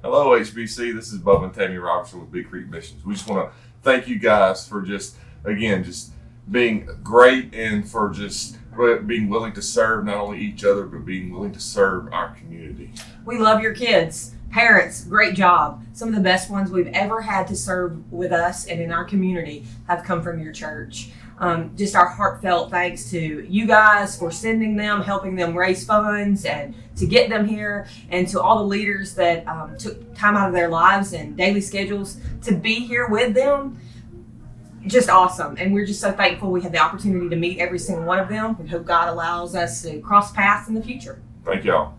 Hello, HBC. This is Bubba and Tammy Robertson with Big Creek Missions. We just want to thank you guys for just being great and for just being willing to serve not only each other, but being willing to serve our community. We love your kids. Parents, great job. Some of the best ones we've ever had to serve with us and in our community have come from your church. Just our heartfelt thanks to you guys for sending them, helping them raise funds and to get them here, and to all the leaders that took time out of their lives and daily schedules to be here with them. Just awesome. And we're just so thankful we had the opportunity to meet every single one of them. We hope God allows us to cross paths in the future. Thank y'all.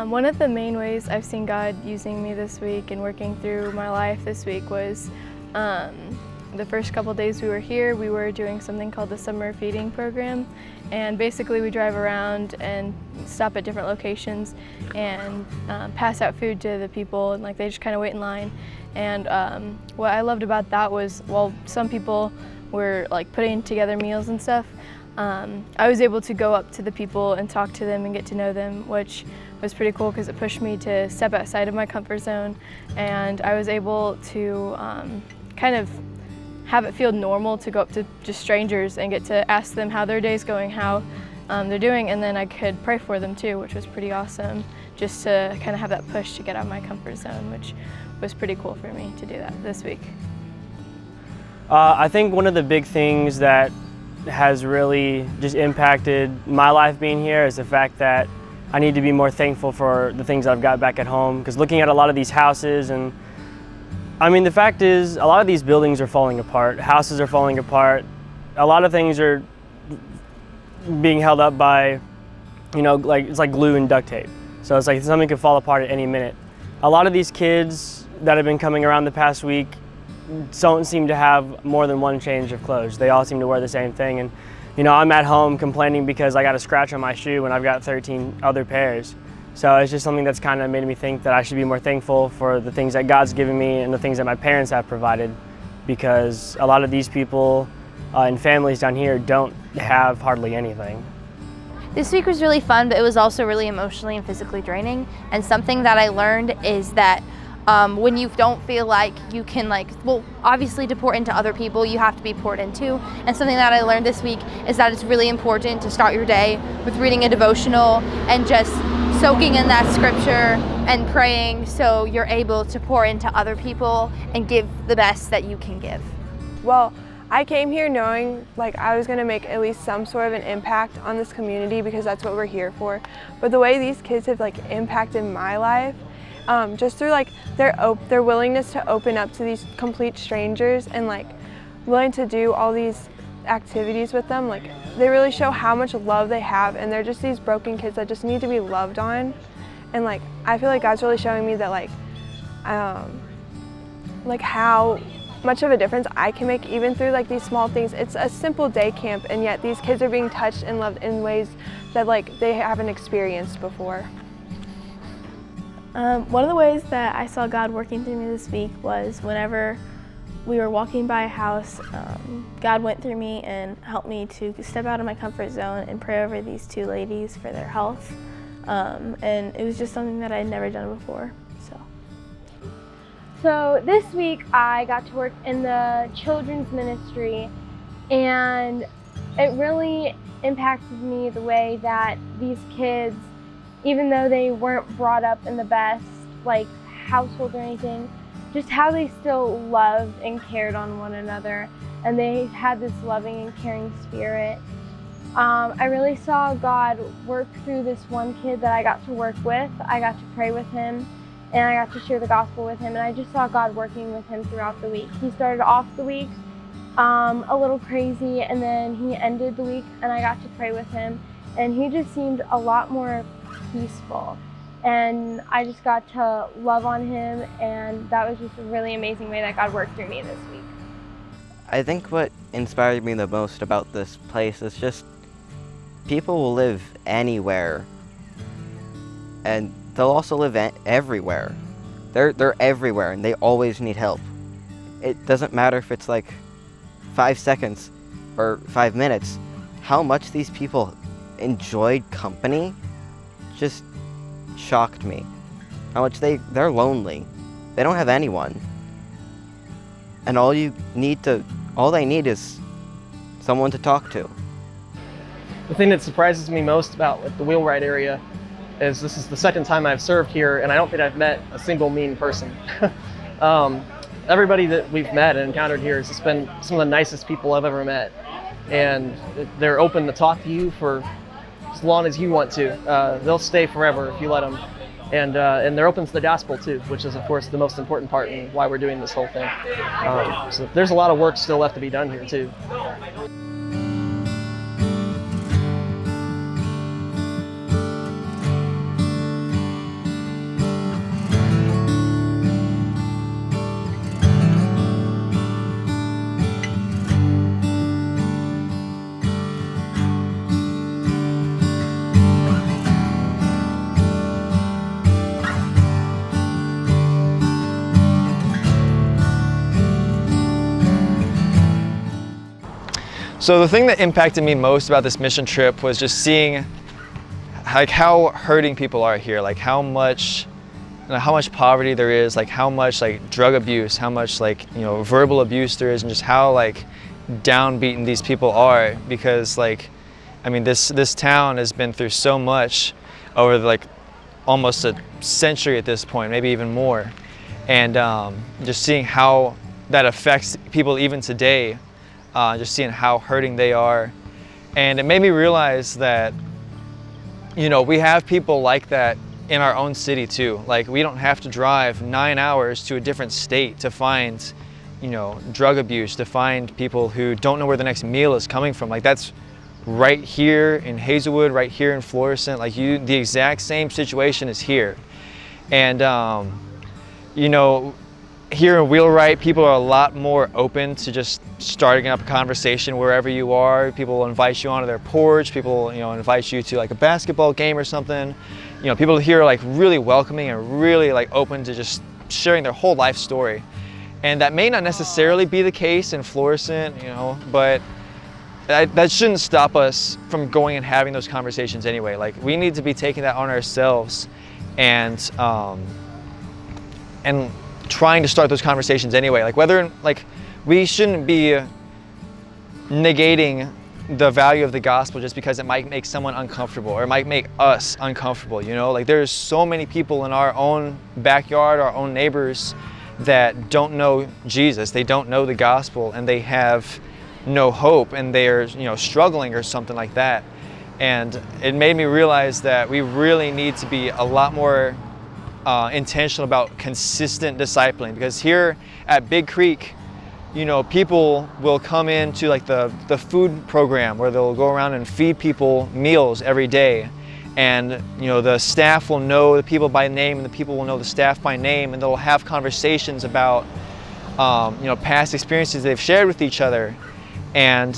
One of the main ways I've seen God using me this week and working through my life this week was the first couple days we were here, we were doing something called the summer feeding program, and basically we drive around and stop at different locations and pass out food to the people, and they just kind of wait in line. And what I loved about that was, while some people were putting together meals and stuff, I was able to go up to the people and talk to them and get to know them, which was pretty cool because it pushed me to step outside of my comfort zone, and I was able to kind of have it feel normal to go up to just strangers and get to ask them how their day's going, how they're doing, and then I could pray for them too, which was pretty awesome, just to kind of have that push to get out of my comfort zone, which was pretty cool for me to do that this week. I think one of the big things that has really just impacted my life being here is the fact that I need to be more thankful for the things I've got back at home, because looking at a lot of these houses, and I mean, the fact is a lot of these buildings are falling apart, houses are falling apart, a lot of things are being held up by, it's like glue and duct tape. So it's like something could fall apart at any minute. A lot of these kids that have been coming around the past week don't seem to have more than one change of clothes. They all seem to wear the same thing, and I'm at home complaining because I got a scratch on my shoe when I've got 13 other pairs. So it's just something that's kind of made me think that I should be more thankful for the things that God's given me and the things that my parents have provided, because a lot of these people and families down here don't have hardly anything. This week was really fun, but it was also really emotionally and physically draining. And something that I learned is that when you don't feel like you can obviously to pour into other people, you have to be poured into. And something that I learned this week is that it's really important to start your day with reading a devotional and just soaking in that scripture and praying, so you're able to pour into other people and give the best that you can give. Well, I came here knowing I was going to make at least some sort of an impact on this community, because that's what we're here for. But the way these kids have impacted my life, just through their willingness to open up to these complete strangers and willing to do all these activities with them, they really show how much love they have, and they're just these broken kids that just need to be loved on. And I feel like God's really showing me that how much of a difference I can make even through these small things. It's a simple day camp, and yet these kids are being touched and loved in ways that they haven't experienced before. One of the ways that I saw God working through me this week was whenever we were walking by a house, God went through me and helped me to step out of my comfort zone and pray over these two ladies for their health. And it was just something that I had never done before. So this week I got to work in the children's ministry, and it really impacted me the way that these kids, even though they weren't brought up in the best household or anything, just how they still loved and cared on one another, and they had this loving and caring spirit. I really saw God work through this one kid that I got to work with. I got to pray with him, and I got to share the gospel with him, and I just saw God working with him throughout the week. He started off the week a little crazy, and then he ended the week, and I got to pray with him, and he just seemed a lot more peaceful. And I just got to love on him, and that was just a really amazing way that God worked through me this week. I think what inspired me the most about this place is just people will live anywhere, and they'll also live everywhere. They're everywhere, and they always need help. It doesn't matter if it's like 5 seconds or 5 minutes. How much these people enjoyed company just shocked me. How much they're lonely. They don't have anyone. And all they need is someone to talk to. The thing that surprises me most about the Wheelwright area is this is the second time I've served here, and I don't think I've met a single mean person. Everybody that we've met and encountered here has just been some of the nicest people I've ever met. And they're open to talk to you for as long as you want to. They'll stay forever if you let them. And they're open to the gospel too, which is of course the most important part and why we're doing this whole thing. So there's a lot of work still left to be done here too. So the thing that impacted me most about this mission trip was just seeing like how hurting people are here, like how much poverty there is, like how much like drug abuse, how much like, you know, verbal abuse there is, and just how like downbeaten these people are. Because like, I mean, this town has been through so much over like almost a century at this point, maybe even more. And just seeing how that affects people even today. Just seeing how hurting they are. And it made me realize that, you know, we have people like that in our own city too. Like, we don't have to drive 9 hours to a different state to find, you know, drug abuse, to find people who don't know where the next meal is coming from. Like, that's right here in Hazelwood, right here in Florissant. Like, the exact same situation is here. And, you know, here in Wheelwright, people are a lot more open to just starting up a conversation wherever you are. People will invite you onto their porch. People, you know, invite you to like a basketball game or something. You know, people here are like really welcoming and really like open to just sharing their whole life story. And that may not necessarily be the case in Florissant, you know, but that shouldn't stop us from going and having those conversations anyway. Like, we need to be taking that on ourselves and trying to start those conversations anyway. Like, we shouldn't be negating the value of the gospel just because it might make someone uncomfortable or it might make us uncomfortable, you know? Like, there's so many people in our own backyard, our own neighbors, that don't know Jesus. They don't know the gospel, and they have no hope, and they're, you know, struggling or something like that. And it made me realize that we really need to be a lot more intentional about consistent discipling, because here at Big Creek, you know, people will come into like the food program where they'll go around and feed people meals every day, and you know, the staff will know the people by name and the people will know the staff by name, and they'll have conversations about you know, past experiences they've shared with each other. And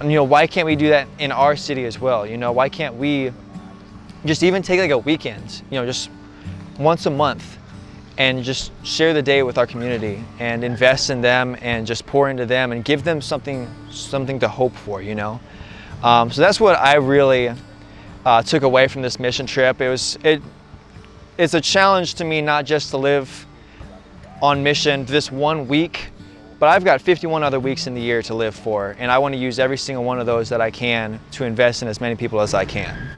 you know, why can't we do that in our city as well? You know, why can't we just even take like a weekend, you know, just once a month, and just share the day with our community and invest in them and just pour into them and give them something to hope for, you know? So that's what I really took away from this mission trip. It's a challenge to me, not just to live on mission this 1 week, but I've got 51 other weeks in the year to live for, and I want to use every single one of those that I can to invest in as many people as I can.